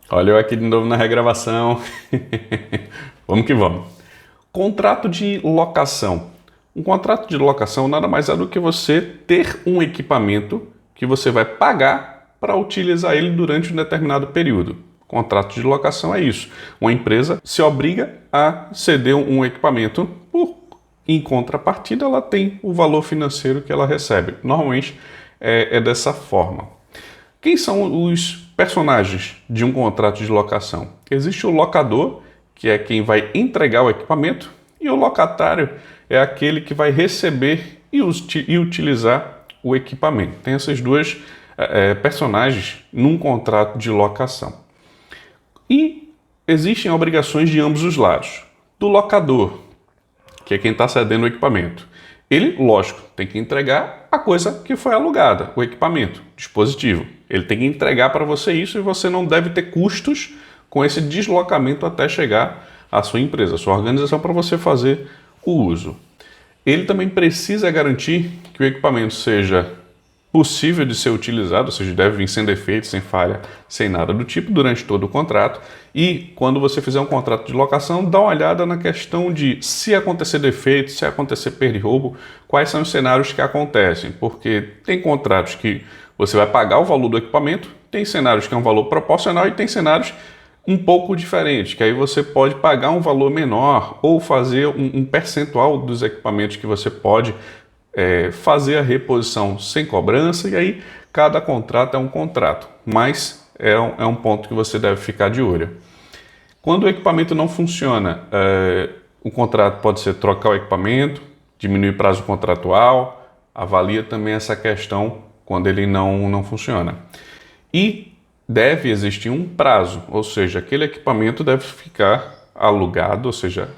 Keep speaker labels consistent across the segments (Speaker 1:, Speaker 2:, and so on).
Speaker 1: Olha eu aqui de novo na regravação. Vamos que vamos. Contrato de locação. Um contrato de locação nada mais é do que você ter um equipamento que você vai pagar para utilizar ele durante um determinado período. Contrato de locação é isso. Uma empresa se obriga a ceder um equipamento em contrapartida, ela tem o valor financeiro que ela recebe. Normalmente é dessa forma. Quem são os personagens de um contrato de locação? Existe o locador, que é quem vai entregar o equipamento, e o locatário é aquele que vai receber e utilizar o equipamento. Tem esses dois personagens num contrato de locação. E existem obrigações de ambos os lados. Do locador, que é quem está cedendo o equipamento. Ele, lógico, tem que entregar a coisa que foi alugada, o equipamento, o dispositivo. Ele tem que entregar para você isso e você não deve ter custos com esse deslocamento até chegar à sua empresa, à sua organização, para você fazer o uso. Ele também precisa garantir que o equipamento seja possível de ser utilizado, ou seja, deve vir sem defeito, sem falha, sem nada do tipo durante todo o contrato. E quando você fizer um contrato de locação, dá uma olhada na questão de se acontecer defeito, se acontecer perda e roubo, quais são os cenários que acontecem, porque tem contratos que você vai pagar o valor do equipamento, tem cenários que é um valor proporcional e tem cenários um pouco diferentes, que aí você pode pagar um valor menor ou fazer um percentual dos equipamentos que você pode fazer a reposição sem cobrança, e aí cada contrato é um contrato, mas é um ponto que você deve ficar de olho. Quando o equipamento não funciona, o contrato pode ser trocar o equipamento, diminuir o prazo contratual, avalia também essa questão quando ele não funciona. E deve existir um prazo, ou seja, aquele equipamento deve ficar alugado, ou seja,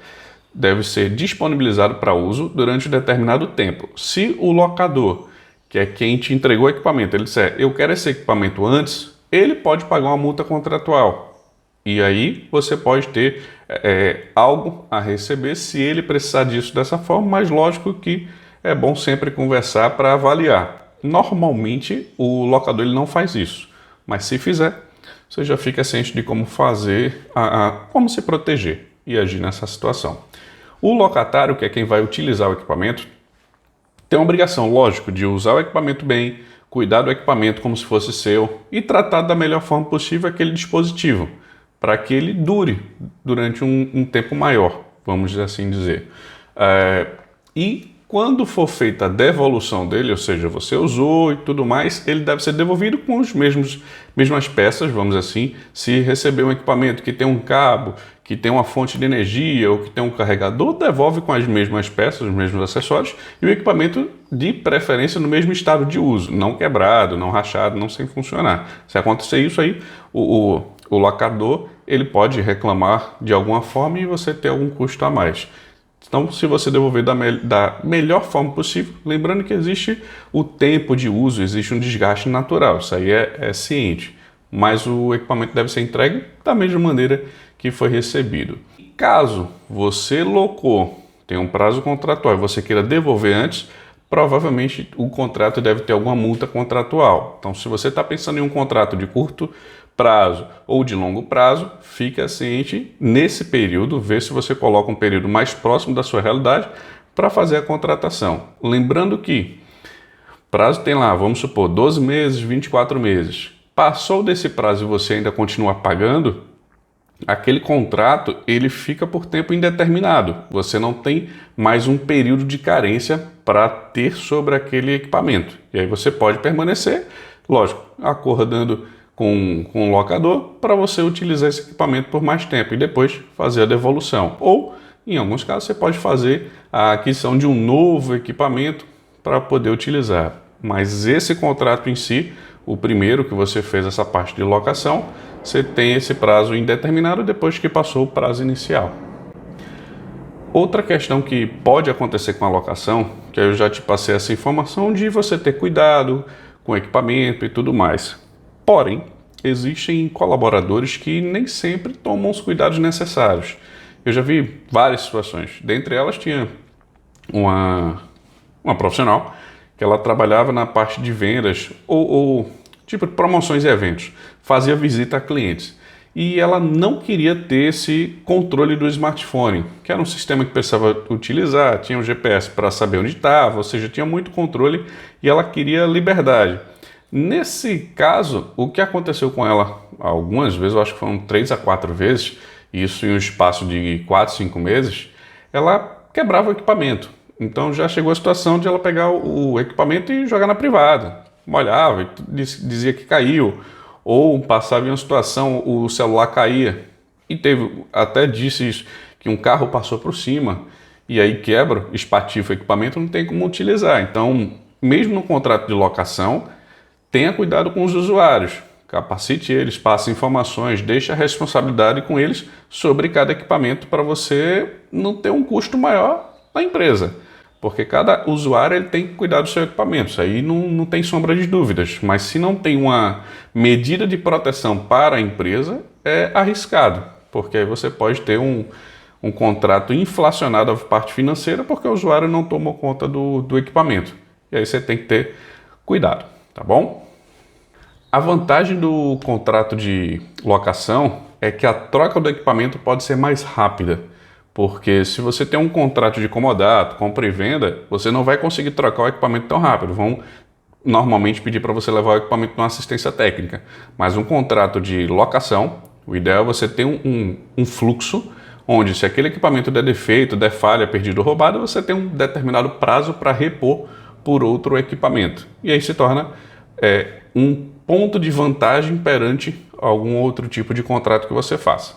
Speaker 1: deve ser disponibilizado para uso durante um determinado tempo. Se o locador, que é quem te entregou o equipamento, ele disser, eu quero esse equipamento antes, ele pode pagar uma multa contratual. E aí você pode ter algo a receber se ele precisar disso dessa forma, mas lógico que é bom sempre conversar para avaliar. Normalmente o locador ele não faz isso, mas se fizer, você já fica ciente de como fazer, como se proteger e agir nessa situação. O locatário, que é quem vai utilizar o equipamento, tem a obrigação, lógico, de usar o equipamento bem, cuidar do equipamento como se fosse seu e tratar da melhor forma possível aquele dispositivo, para que ele dure durante um tempo maior, vamos assim dizer. E quando for feita a devolução dele, ou seja, você usou e tudo mais, ele deve ser devolvido com as mesmas peças, vamos assim. Se receber um equipamento que tem um cabo, que tem uma fonte de energia ou que tem um carregador, devolve com as mesmas peças, os mesmos acessórios e o equipamento de preferência no mesmo estado de uso, não quebrado, não rachado, não sem funcionar. Se acontecer isso aí, o locador ele pode reclamar de alguma forma e você ter algum custo a mais. Então, se você devolver da melhor forma possível, lembrando que existe o tempo de uso, existe um desgaste natural, isso aí é ciente, mas o equipamento deve ser entregue da mesma maneira que foi recebido. Caso você locou, tem um prazo contratual e você queira devolver antes, provavelmente o contrato deve ter alguma multa contratual. Então, se você está pensando em um contrato de curto prazo ou de longo prazo, fica ciente nesse período, vê se você coloca um período mais próximo da sua realidade para fazer a contratação. Lembrando que prazo tem lá, vamos supor, 12 meses, 24 meses. Passou desse prazo e você ainda continua pagando, aquele contrato ele fica por tempo indeterminado. Você não tem mais um período de carência para ter sobre aquele equipamento. E aí você pode permanecer, lógico, acordando com o locador para você utilizar esse equipamento por mais tempo e depois fazer a devolução. Ou, em alguns casos, você pode fazer a aquisição de um novo equipamento para poder utilizar. Mas esse contrato em si, o primeiro que você fez essa parte de locação, você tem esse prazo indeterminado depois que passou o prazo inicial. Outra questão que pode acontecer com a locação, que eu já te passei essa informação, de você ter cuidado com o equipamento e tudo mais. Porém, existem colaboradores que nem sempre tomam os cuidados necessários. Eu já vi várias situações. Dentre elas tinha uma profissional que ela trabalhava na parte de vendas ou tipo promoções e eventos. Fazia visita a clientes. e ela não queria ter esse controle do smartphone, que era um sistema que precisava utilizar, tinha um GPS para saber onde estava, ou seja, tinha muito controle e ela queria liberdade. Nesse caso, o que aconteceu com ela algumas vezes, eu acho que foram 3 a 4 vezes, isso em um espaço de 4, 5 meses, ela quebrava o equipamento. Então já chegou a situação de ela pegar o equipamento e jogar na privada. Molhava, dizia que caiu, ou passava em uma situação, o celular caía. E até disse isso, que um carro passou por cima e aí quebra, espatifa o equipamento, não tem como utilizar. Então, mesmo no contrato de locação, tenha cuidado com os usuários, capacite eles, passe informações, deixe a responsabilidade com eles sobre cada equipamento para você não ter um custo maior na empresa. Porque cada usuário ele tem que cuidar do seu equipamento, isso aí não tem sombra de dúvidas. Mas se não tem uma medida de proteção para a empresa, é arriscado, porque aí você pode ter um contrato inflacionado à parte financeira porque o usuário não tomou conta do equipamento. E aí você tem que ter cuidado, tá bom? A vantagem do contrato de locação é que a troca do equipamento pode ser mais rápida, porque se você tem um contrato de comodato, compra e venda, você não vai conseguir trocar o equipamento tão rápido. Vão normalmente pedir para você levar o equipamento numa assistência técnica, mas um contrato de locação, o ideal é você ter um fluxo onde se aquele equipamento der defeito, der falha, perdido ou roubado, você tem um determinado prazo para repor por outro equipamento. E aí se torna um ponto de vantagem perante algum outro tipo de contrato que você faça.